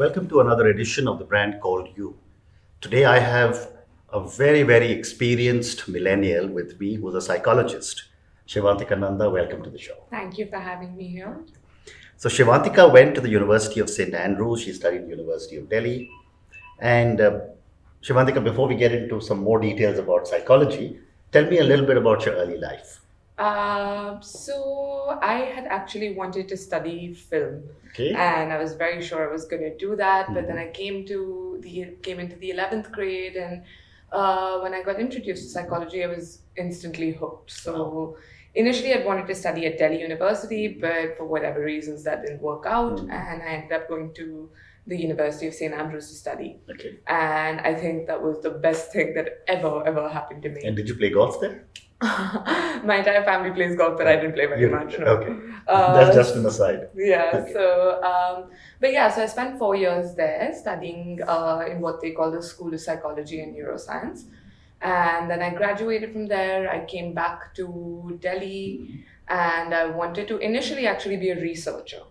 Welcome to another edition of the brand called You. Today I have a very, very experienced millennial with me who's a psychologist. Shevantika Nanda, welcome to the show. Thank you for having me here. So Shevantika went to the University of St. Andrews. She studied University of Delhi. And Shevantika, before we get into some more details about psychology, tell me a little bit about your early life. So I had actually wanted to study film, Okay. and I was very sure I was going to do that. But then I came into the 11th grade, and when I got introduced to psychology, I was instantly hooked. So initially, I wanted to study at Delhi University, but for whatever reasons, that didn't work out, and I ended up going to the University of St. Andrews to study. Okay. And I think that was the best thing that ever happened to me. And did you play golf there? My entire family plays golf, but I didn't play very much. No. Okay. That's just an aside. Yeah. Okay. So I spent 4 years there studying in what they call the School of Psychology and Neuroscience. And then I graduated from there. I came back to Delhi and I wanted to initially actually be a researcher.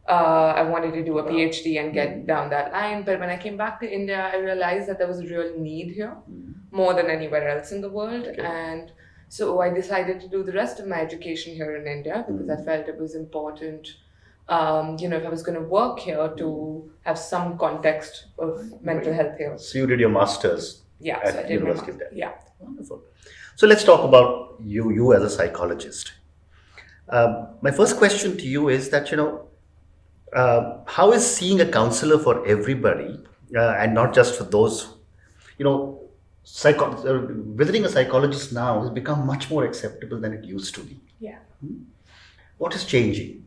I wanted to do a PhD and get down that line. But when I came back to India, I realized that there was a real need here, more than anywhere else in the world. Okay. And so I decided to do the rest of my education here in India because I felt it was important, if I was going to work here, to have some context of mental health here. So you did your master's Yeah, at so I did University of Delhi. Yeah. Wonderful. So let's talk about you as a psychologist. My first question to you is that, how is seeing a counselor for everybody and not just for those, visiting a psychologist now has become much more acceptable than it used to be. Yeah. What is changing?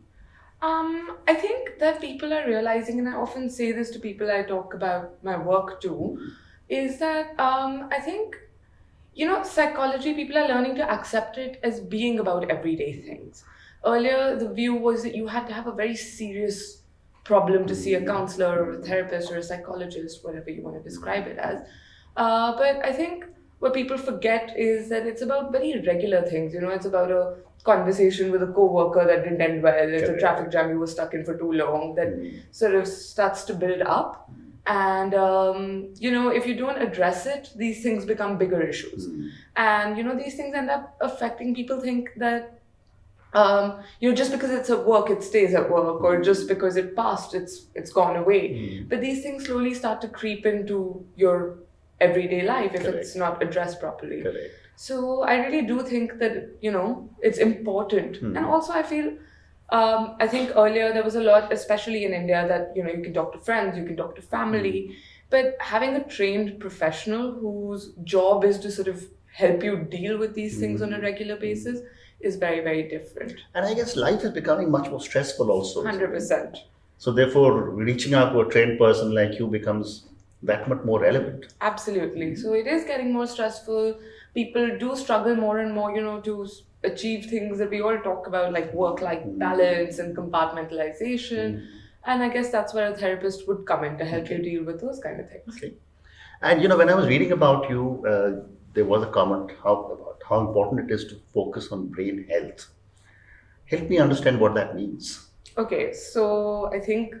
I think that people are realizing, and I often say this to people I talk about my work to, is that I think, psychology, people are learning to accept it as being about everyday things. Earlier, the view was that you had to have a very serious problem to see a counselor or a therapist or a psychologist, whatever you want to describe it as. But I think what people forget is that it's about very regular things. It's about a conversation with a co-worker that didn't end well. It's a traffic jam you were stuck in for too long that sort of starts to build up. And, if you don't address it, these things become bigger issues. And, these things end up affecting people think that, just because it's at work, it stays at work, or just because it passed, it's gone away. But these things slowly start to creep into your everyday life if it's not addressed properly. Correct. So I really do think that, it's important. And also I feel, I think earlier there was a lot, especially in India, that, you can talk to friends, you can talk to family, but having a trained professional whose job is to sort of help you deal with these things on a regular basis is very, very different. And I guess life is becoming much more stressful also. 100%. So therefore, reaching out to a trained person like you becomes that much more relevant. Absolutely. So it is getting more stressful. People do struggle more and more, to achieve things that we all talk about, like work-life balance and compartmentalization. And I guess that's where a therapist would come in to help you deal with those kind of things. Okay. And when I was reading about you, there was a comment about how important it is to focus on brain health. Help me understand what that means. Okay, so I think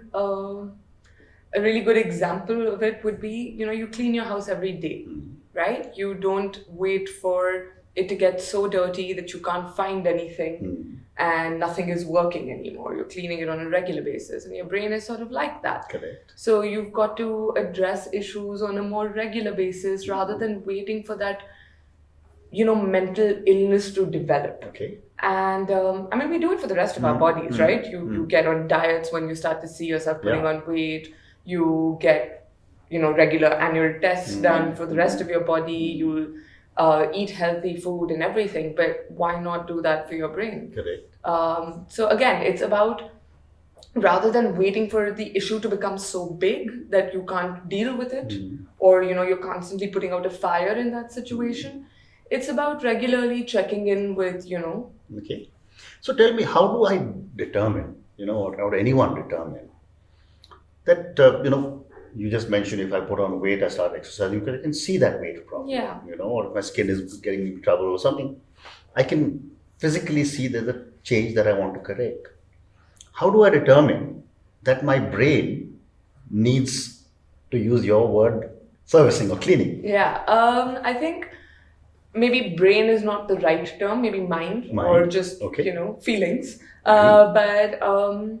a really good example of it would be, you clean your house every day, right? You don't wait for it to get so dirty that you can't find anything and nothing is working anymore. You're cleaning it on a regular basis, and your brain is sort of like that. Correct. So you've got to address issues on a more regular basis rather than waiting for that, mental illness to develop. Okay. And we do it for the rest of our bodies, right? You get on diets when you start to see yourself putting on weight. You get, regular annual tests done for the rest of your body. You'll eat healthy food and everything, but why not do that for your brain? Correct. So again, it's about, rather than waiting for the issue to become so big that you can't deal with it, or, you're constantly putting out a fire in that situation, it's about regularly checking in with, Okay. So tell me, how do I determine, or how would anyone determine that, you just mentioned if I put on weight, I start exercising, you can see that weight problem. Yeah. Or if my skin is getting me in trouble or something, I can physically see there's a change that I want to correct. How do I determine that my brain needs, to use your word, servicing or cleaning? Yeah, I think maybe brain is not the right term, maybe mind, or Mind, just, okay. feelings. Agree. But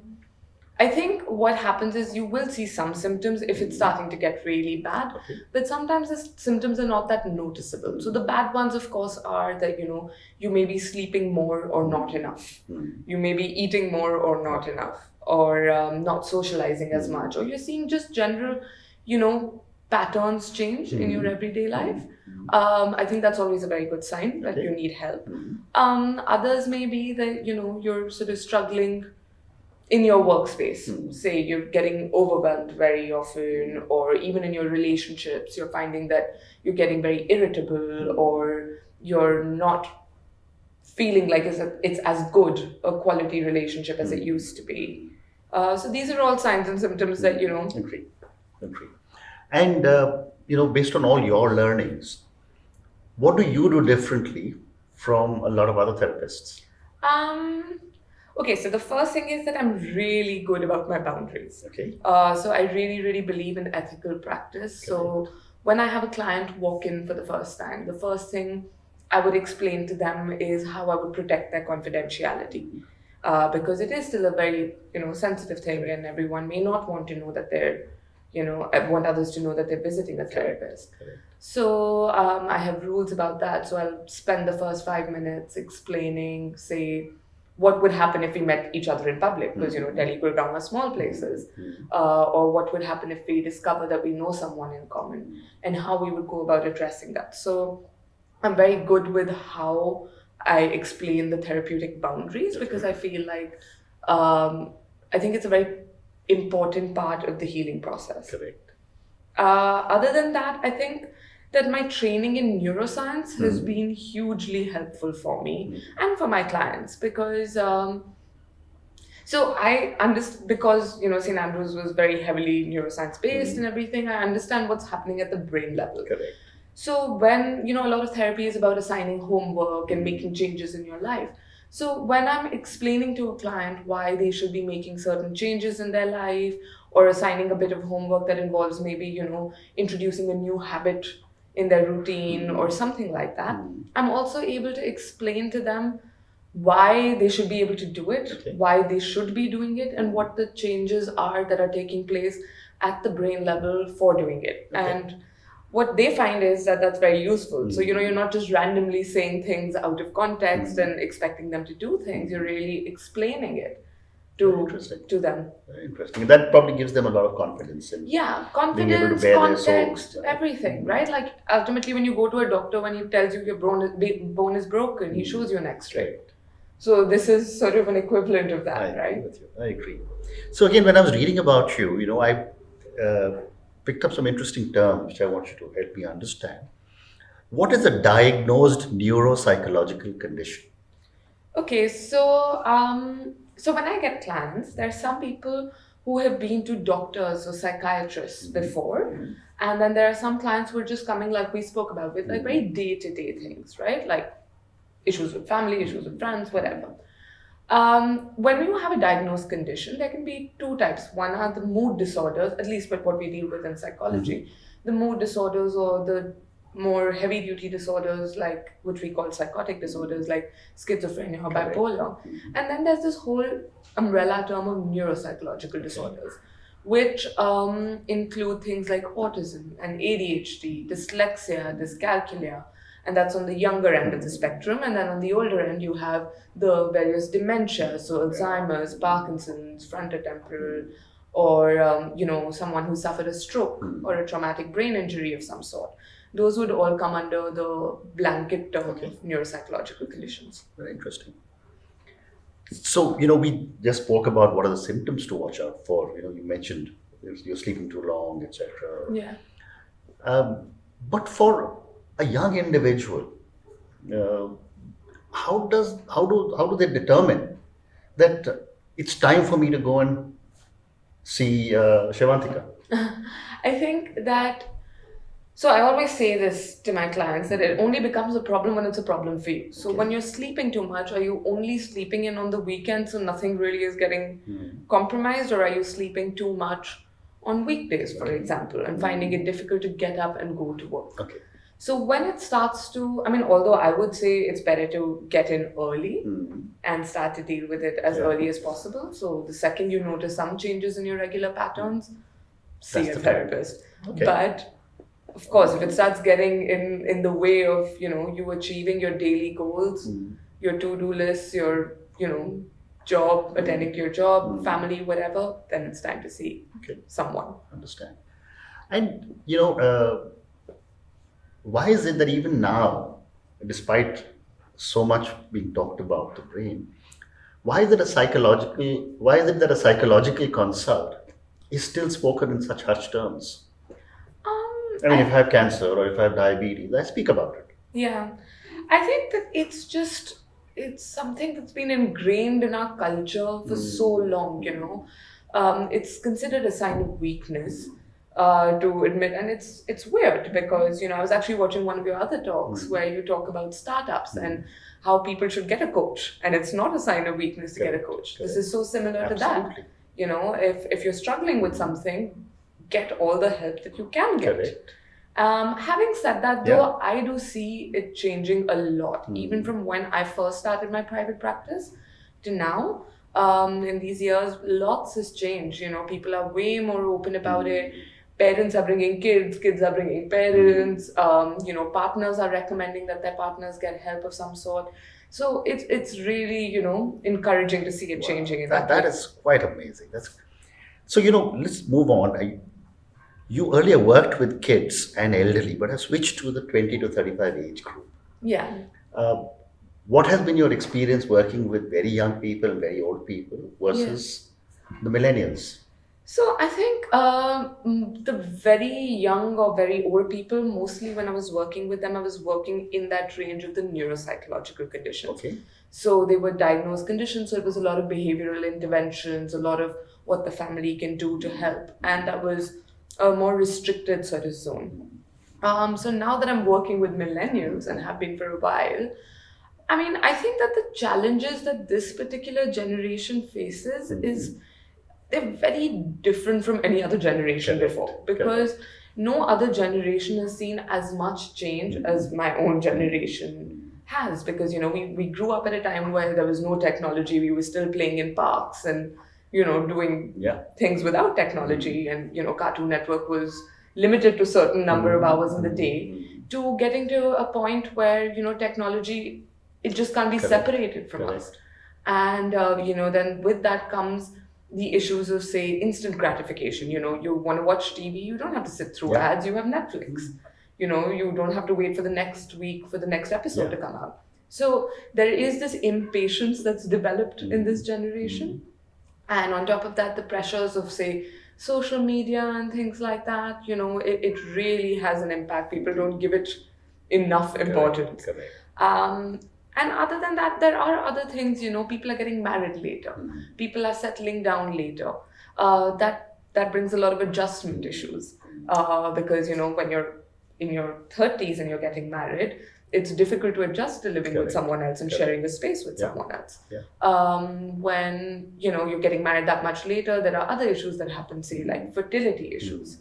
I think what happens is you will see some symptoms if it's starting to get really bad, Okay. but sometimes the symptoms are not that noticeable. So the bad ones, of course, are that, you may be sleeping more or not enough. You may be eating more or not enough, or not socializing as much, or you're seeing just general, patterns change in your everyday life. I think that's always a very good sign that Okay. you need help. Others may be that, you're sort of struggling in your workspace. Say you're getting overwhelmed very often, or even in your relationships, you're finding that you're getting very irritable, or you're not feeling like it's as good a quality relationship as it used to be. So these are all signs and symptoms that, Agree. Agree. And, based on all your learnings, what do you do differently from a lot of other therapists? Um, okay, so the first thing is that I'm really good about my boundaries. Okay. So I really, really believe in ethical practice. So when I have a client walk in for the first time, the first thing I would explain to them is how I would protect their confidentiality. Because it is still a very, sensitive thing, and everyone may not want to know that they're, want others to know that they're visiting a therapist. Correct. So I have rules about that. So I'll spend the first 5 minutes explaining, say, what would happen if we met each other in public, because Delhi, Gurgaon are small places, or what would happen if we discover that we know someone in common, and how we would go about addressing that. So I'm very good with how I explain the therapeutic boundaries, because I feel like I think it's a very important part of the healing process. Correct. Other than that, I think that my training in neuroscience has been hugely helpful for me and for my clients, because so I understand, because St. Andrews was very heavily neuroscience based and everything. I understand what's happening at the brain level. Correct. So when a lot of therapy is about assigning homework and making changes in your life. So when I'm explaining to a client why they should be making certain changes in their life, or assigning a bit of homework that involves maybe, introducing a new habit in their routine or something like that, I'm also able to explain to them why they should be able to do it, Okay. why they should be doing it, and what the changes are that are taking place at the brain level for doing it. Okay. And what they find is that that's very useful. So, you're not just randomly saying things out of context and expecting them to do things. You're really explaining it Interesting. to them. Very interesting. That probably gives them a lot of confidence in Yeah, being able to confidence, bear their context, souls. everything, right? Like ultimately, when you go to a doctor, when he tells you your bone is broken, he shows you an X-ray. So this is sort of an equivalent of I that, agree right? with you. I agree. So again, when I was reading about you, I picked up some interesting terms which I want you to help me understand. What is a diagnosed neuropsychological condition? Okay, so when I get clients, there are some people who have been to doctors or psychiatrists before, and then there are some clients who are just coming, like we spoke about, with like very day-to-day things, right? Like issues with family, issues with friends, whatever. When you have a diagnosed condition, there can be two types. One are the mood disorders, at least with what we deal with in psychology. The mood disorders, or the more heavy duty disorders, like which we call psychotic disorders, like schizophrenia or Correct. bipolar. And then there's this whole umbrella term of neuropsychological disorders, which include things like autism and ADHD, dyslexia, dyscalculia, and that's on the younger end of the spectrum. And then on the older end, you have the various dementia, so Alzheimer's, Parkinson's, frontotemporal, or someone who suffered a stroke or a traumatic brain injury of some sort. Those would all come under the blanket term of neuropsychological conditions. Very interesting. So, we just spoke about what are the symptoms to watch out for. You mentioned you're sleeping too long, etc. Yeah. But for a young individual, how do they determine that it's time for me to go and see Shevantika? I think that, so I always say this to my clients, that it only becomes a problem when it's a problem for you. So when you're sleeping too much, are you only sleeping in on the weekend so nothing really is getting compromised, or are you sleeping too much on weekdays, for example, and finding it difficult to get up and go to work. Okay. So when it starts to, I mean, although I would say it's better to get in early and start to deal with it as early as possible. So the second you notice some changes in your regular patterns, see That's a the time. therapist. Okay. But of course, if it starts getting in the way of, you achieving your daily goals, your to-do lists, your, job, attending to your job, family, whatever, then it's time to see someone. Understand. And why is it that even now, despite so much being talked about the brain, why is it that a psychological consult is still spoken in such hushed terms? I mean, if I have cancer or if I have diabetes, I speak about it. Yeah, I think that it's something that's been ingrained in our culture for so long, It's considered a sign of weakness to admit, and it's weird because, I was actually watching one of your other talks where you talk about startups and how people should get a coach, and it's not a sign of weakness to get a coach. This is so similar to that. If you're struggling with something, get all the help that you can get. Correct. Having said that, though, I do see it changing a lot, even from when I first started my private practice to now. In these years, lots has changed. People are way more open about it. Parents are bringing kids are bringing parents. Partners are recommending that their partners get help of some sort. So it's really, encouraging to see it changing in that That way. is quite amazing. So, let's move on. You earlier worked with kids and elderly, but have switched to the 20 to 35 age group. Yeah. What has been your experience working with very young people and very old people versus the millennials? So I think the very young or very old people, mostly when I was working with them, I was working in that range of the neuropsychological conditions. Okay. So they were diagnosed conditions, so it was a lot of behavioral interventions, a lot of what the family can do to help. And that was a more restricted sort of zone. So now that I'm working with millennials and have been for a while, I mean, I think that the challenges that this particular generation faces is they're very different from any other generation Correct. before, because no other generation has seen as much change as my own generation has, because we grew up at a time where there was no technology. We were still playing in parks and doing things without technology, and Cartoon Network was limited to certain number of hours in the day, to getting to a point where technology, it just can't be separated from us. And then with that comes the issues of, say, instant gratification. You want to watch TV, you don't have to sit through ads, you have Netflix. You don't have to wait for the next week for the next episode to come out. So there is this impatience that's developed in this generation. And on top of that, the pressures of, say, social media and things like that, it really has an impact. People don't give it enough importance. Correct. And other than that, there are other things, people are getting married later. People are settling down later. That brings a lot of adjustment issues. Because, when you're in your 30s and you're getting married, it's difficult to adjust to living with someone else and sharing a space with someone else. When, you're getting married that much later, there are other issues that happen, say, like fertility issues.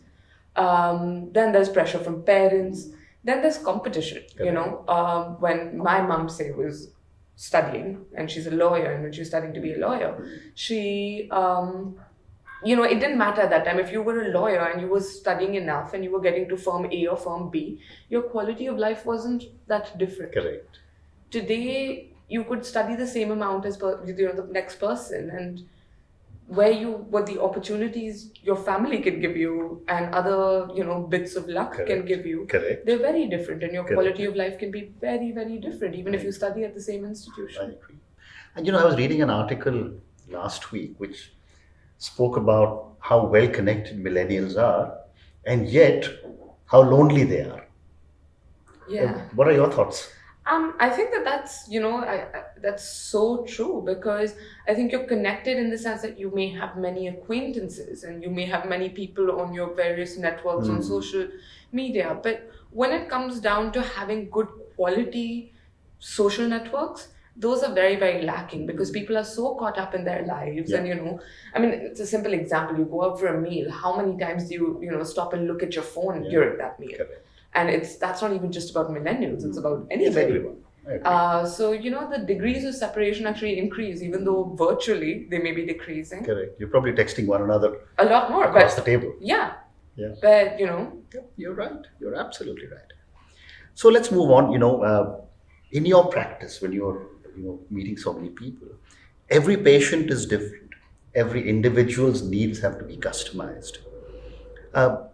Then there's pressure from parents. Then there's competition, when my mom, say, was studying, and she's a lawyer, and when she was studying to be a lawyer, she, it didn't matter at that time. If you were a lawyer and you were studying enough and you were getting to firm A or firm B, your quality of life wasn't that different. Correct. Today, you could study the same amount as the next person, and what the opportunities your family can give you and other bits of luck can give you, they're very different, and your quality of life can be very, very different, even if you study at the same institution. I agree. And I was reading an article last week which spoke about how well connected millennials are, and yet how lonely they are. What are your thoughts? I think that's that's so true, because I think you're connected in the sense that you may have many acquaintances and you may have many people on your various networks on social media. But when it comes down to having good quality social networks, those are very, very lacking because people are so caught up in their lives. Yeah. And, I mean, it's a simple example. You go out for a meal. How many times do you, stop and look at your phone during that meal? Correct. And that's not even just about millennials. It's about It's anybody. everyone. I agree. So, the degrees of separation actually increase, even though virtually they may be decreasing. Correct. You're probably texting one another A lot more. across But the table. yeah. Yeah. But, Yeah, you're right. You're absolutely right. So let's move on. In your practice, when you're meeting so many people, every patient is different. Every individual's needs have to be customized. Uh,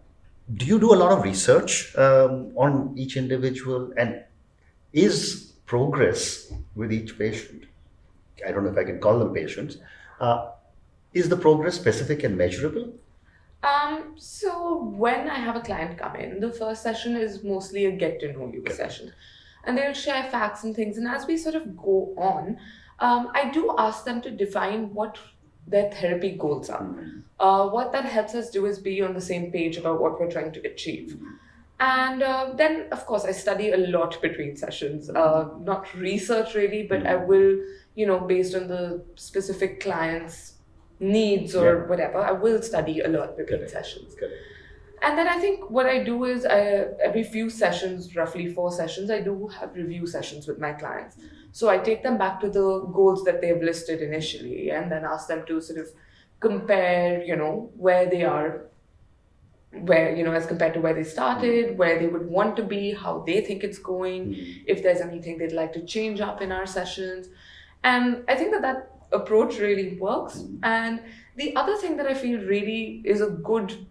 do you do a lot of research on each individual, and is progress with each patient? I don't know if I can call them patients. Uh, is the progress specific and measurable? So when I have a client come in, the first session is mostly a get to know you session. And they'll share facts and things. And as we sort of go on, I do ask them to define what their therapy goals are. What that helps us do is be on the same page about what we're trying to achieve. And then, of course, I study a lot between sessions. Not research really, but I will, based on the specific client's needs or whatever, I will study a lot between sessions. Correct. And then I think what I do is every few sessions, roughly 4 sessions, I do have review sessions with my clients. So I take them back to the goals that they've listed initially and then ask them to sort of compare, where they are, as compared to where they started, where they would want to be, how they think it's going, if there's anything they'd like to change up in our sessions. And I think that approach really works. And the other thing that I feel really is a good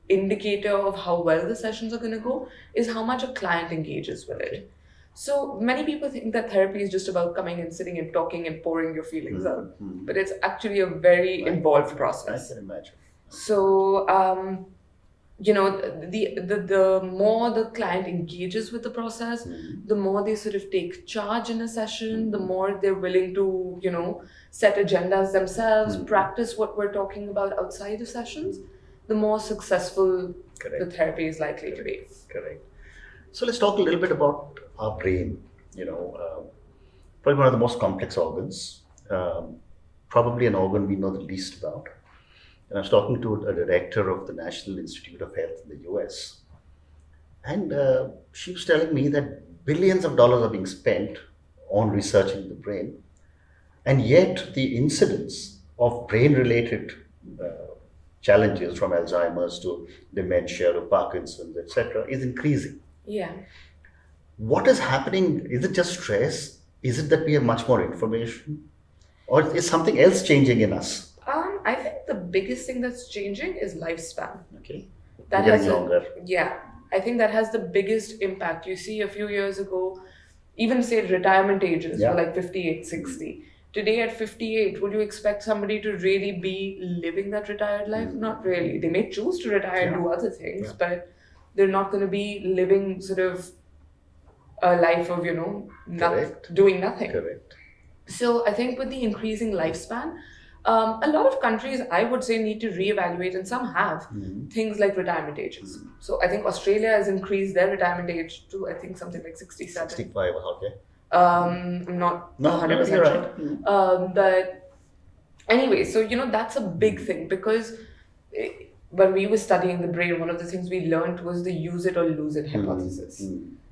indicator of how well the sessions are going to go is how much a client engages with it. So many people think that therapy is just about coming and sitting and talking and pouring your feelings out, but it's actually a very involved process. I can imagine. So the more the client engages with the process, the more they sort of take charge in a session, the more they're willing to set agendas themselves, practice what we're talking about outside of sessions, the more successful the therapy is likely to be. Correct. So let's talk a little bit about our brain. Probably one of the most complex organs, probably an organ we know the least about. And I was talking to a director of the National Institute of Health in the US, and she was telling me that billions of dollars are being spent on researching the brain, and yet the incidence of brain-related challenges from Alzheimer's to dementia to Parkinson's, etc., is increasing. Yeah. What is happening? Is it just stress? Is it that we have much more information? Or is something else changing in us? I think the biggest thing that's changing is lifespan. Okay. That We're has getting longer. Yeah. I think that has the biggest impact. You see, a few years ago, even say retirement ages were like 58, 60. Today at 58, would you expect somebody to really be living that retired life? Not really. They may choose to retire and do other things, but they're not going to be living sort of a life of, doing nothing. Correct. So I think with the increasing lifespan, a lot of countries, I would say, need to reevaluate, and some have, things like retirement ages. So I think Australia has increased their retirement age to, I think, something like 67. 65, okay. I'm not 100% you're sure. right. But anyway, so, that's a big thing because when we were studying the brain, one of the things we learned was the use it or lose it hypothesis.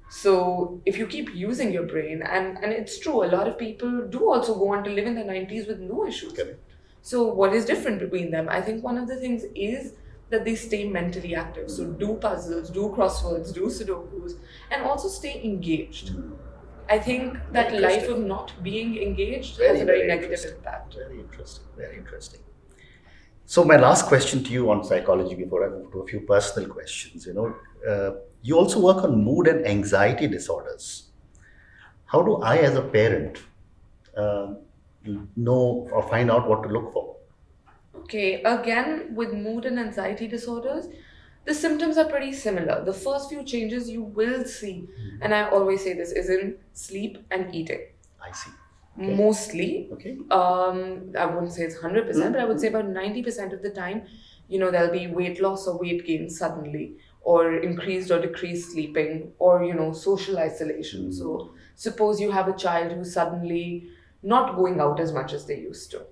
So if you keep using your brain, and it's true, a lot of people do also go on to live in their 90s with no issues. Correct. So what is different between them? I think one of the things is that they stay mentally active. So do puzzles, do crosswords, do sudokus, and also stay engaged. I think that life of not being engaged has a very negative impact. Very interesting. Very interesting. So my last question to you on psychology before I move to a few personal questions, you also work on mood and anxiety disorders. How do I, as a parent, know or find out what to look for? Okay, again, with mood and anxiety disorders, the symptoms are pretty similar. The first few changes you will see, and I always say this, is in sleep and eating. I see. Okay. Mostly. Okay. I wouldn't say it's 100%, but I would say about 90% of the time, there'll be weight loss or weight gain suddenly, or increased or decreased sleeping, or, social isolation. So suppose you have a child who suddenly not going out as much as they used to.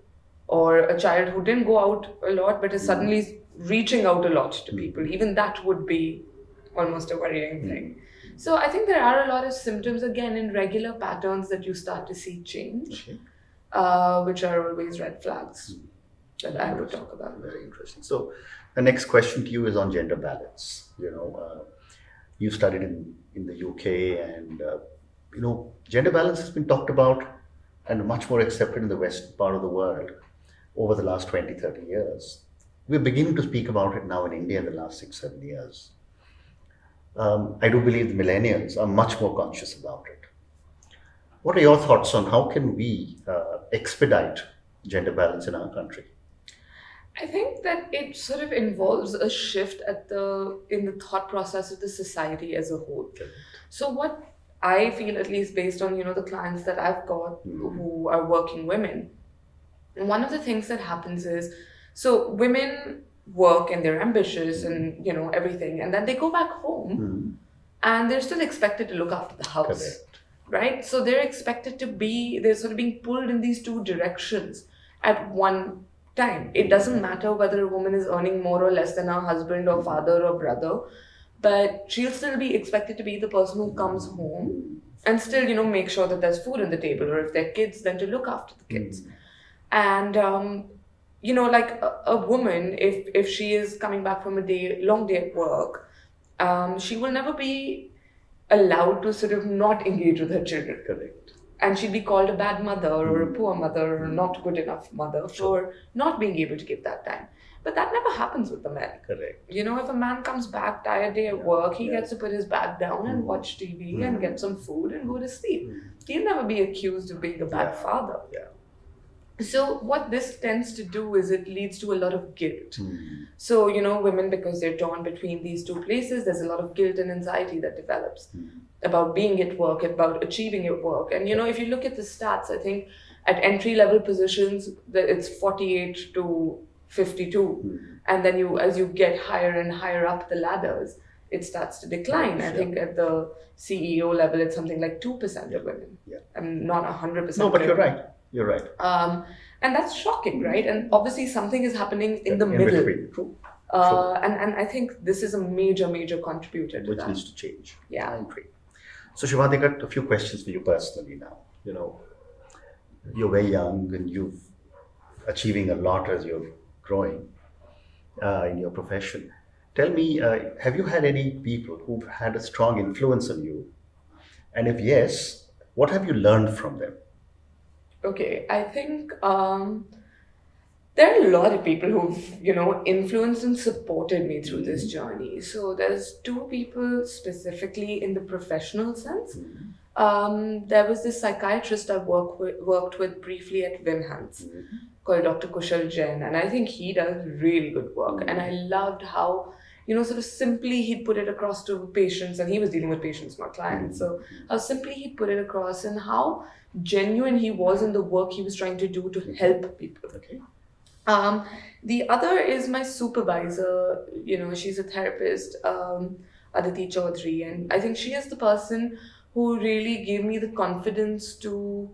Or a child who didn't go out a lot but is suddenly reaching out a lot to people. Even that would be almost a worrying thing. So I think there are a lot of symptoms, again, in regular patterns that you start to see change, which are always red flags that I would talk about. Very interesting. So the next question to you is on gender balance. You studied in the UK, and gender balance has been talked about and much more accepted in the west part of the world over the last 20, 30 years. We're beginning to speak about it now in India in the last 6, 7 years. I do believe the millennials are much more conscious about it. What are your thoughts on how can we expedite gender balance in our country? I think that it sort of involves a shift in the thought process of the society as a whole. Okay. So what I feel, at least based on the clients that I've got who are working women, one of the things that happens is, so women work and they're ambitious and everything, and then they go back home and they're still expected to look after the house. Correct. Right? So they're expected to they're sort of being pulled in these two directions at one time. It doesn't matter whether a woman is earning more or less than her husband or father or brother, but she'll still be expected to be the person who comes home and still, make sure that there's food on the table, or if they're kids, then to look after the kids. And, like a woman, if she is coming back from a long day at work, she will never be allowed to sort of not engage with her children. Correct. And she'd be called a bad mother or a poor mother or not good enough mother for not being able to give that time. But that never happens with the men. Correct. If a man comes back tired day at work, he gets to put his bag down and watch TV and get some food and go to sleep. He'll never be accused of being a bad father. Yeah. So what this tends to do is it leads to a lot of guilt. So, women, because they're torn between these two places, there's a lot of guilt and anxiety that develops about being at work, about achieving at work. And, if you look at the stats, I think at entry-level positions, it's 48 to 52. And then as you get higher and higher up the ladders, it starts to decline. I think at the CEO level, it's something like 2% of women. Yeah. And not 100%. No, but you're right. You're right. And that's shocking, right? And obviously something is happening in the middle. Between. True. And I think this is a major, major contributor to Which that. needs to change. Yeah. I agree. So Shevantika, a few questions for you personally now. You're very young and you're achieving a lot as you're growing in your profession. Tell me, have you had any people who've had a strong influence on you? And if yes, what have you learned from them? Okay, I think there are a lot of people who've, influenced and supported me through this journey. So there's two people specifically in the professional sense. There was this psychiatrist I worked with briefly at Vimhans called Dr. Kushal Jain, and I think he does really good work. And I loved how, sort of simply he'd put it across to patients, and he was dealing with patients, not clients. So how simply he'd put it across and how genuine he was in the work he was trying to do to help people. Okay. The other is my supervisor, she's a therapist, Aditi Chaudhary, and I think she is the person who really gave me the confidence to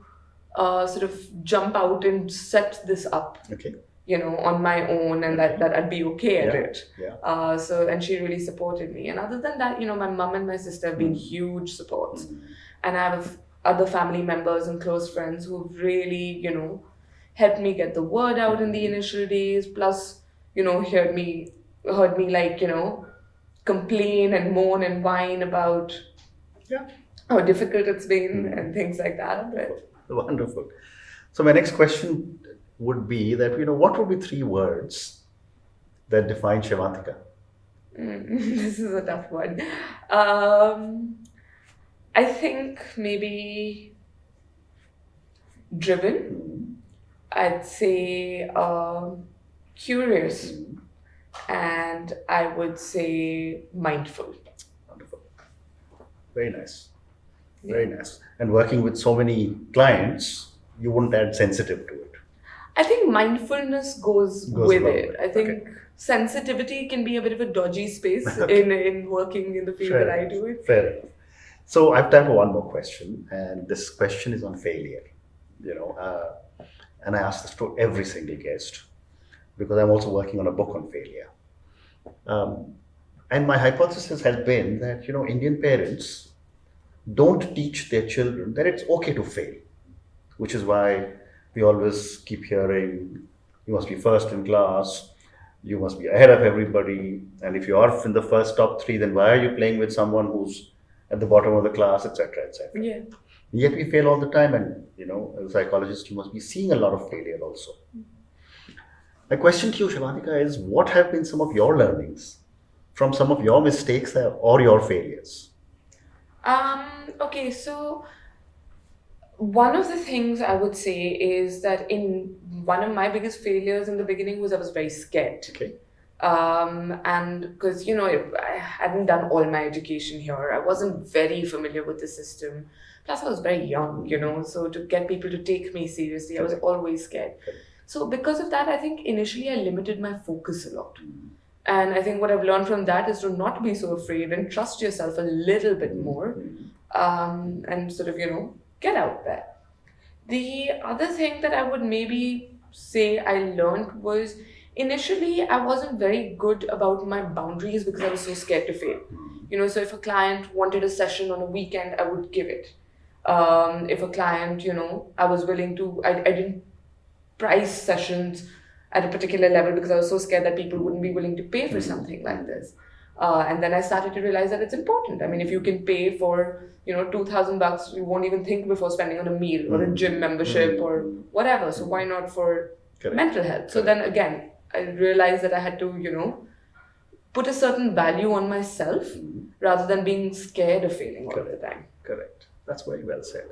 sort of jump out and set this up. Okay. On my own, and that I'd be okay at it. Yeah. And she really supported me. And other than that, my mum and my sister have been huge supports. And I have other family members and close friends who've really, helped me get the word out in the initial days, plus, heard me like, complain and moan and whine about how difficult it's been and things like that. But Wonderful. So my next question would be that, what would be 3 words that define Shevantika? This is a tough one. I think maybe driven. I'd say curious. And I would say mindful. Wonderful. Very nice. Very nice. And working with so many clients, you wouldn't add sensitive to it. I think mindfulness goes with along it. with it. I think sensitivity can be a bit of a dodgy space in working in the field that I do it. Fair enough. So I have time for one more question, and this question is on failure. and I ask this to every single guest because I'm also working on a book on failure. And my hypothesis has been that Indian parents don't teach their children that it's okay to fail, which is why we always keep hearing you must be first in class, you must be ahead of everybody, and if you are in the first top three, then why are you playing with someone who's at the bottom of the class, etc., etc. Yeah. Yet we fail all the time, and as a psychologist, you must be seeing a lot of failure also. My question to you, Shevantika, is what have been some of your learnings from some of your mistakes or your failures? Okay, so one of the things I would say is that in one of my biggest failures in the beginning was I was very scared. Okay. And because, I hadn't done all my education here, I wasn't very familiar with the system. Plus, I was very young, so to get people to take me seriously, I was always scared. So because of that, I think initially I limited my focus a lot. And I think what I've learned from that is to not be so afraid and trust yourself a little bit more, and sort of, get out there. The other thing that I would maybe say I learned was initially I wasn't very good about my boundaries because I was so scared to fail. So if a client wanted a session on a weekend, I would give it. If a client, I was willing to, I didn't price sessions at a particular level because I was so scared that people wouldn't be willing to pay for something like this. And then I started to realize that it's important. I mean, if you can pay for, $2,000, you won't even think before spending on a meal or a gym membership or whatever. So why not for mental health? So then again, I realized that I had to, put a certain value on myself rather than being scared of failing all the time. Correct. That's very well said.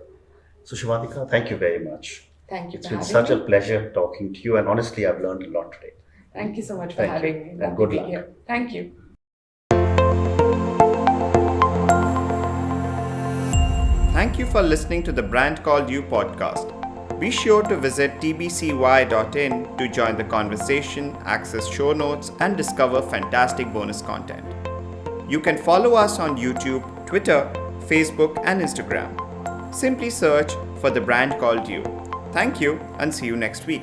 So Shevantika, thank you very much. Thank you It's for been having such me. a pleasure talking to you, and honestly, I've learned a lot today. Thank you so much for Thank you. having me. And Lovely good to be luck. here. Thank you. Thank you for listening to the Brand Called You podcast. Be sure to visit tbcy.in to join the conversation, access show notes, and discover fantastic bonus content. You can follow us on YouTube, Twitter, Facebook, and Instagram. Simply search for the Brand Called You. Thank you, and see you next week.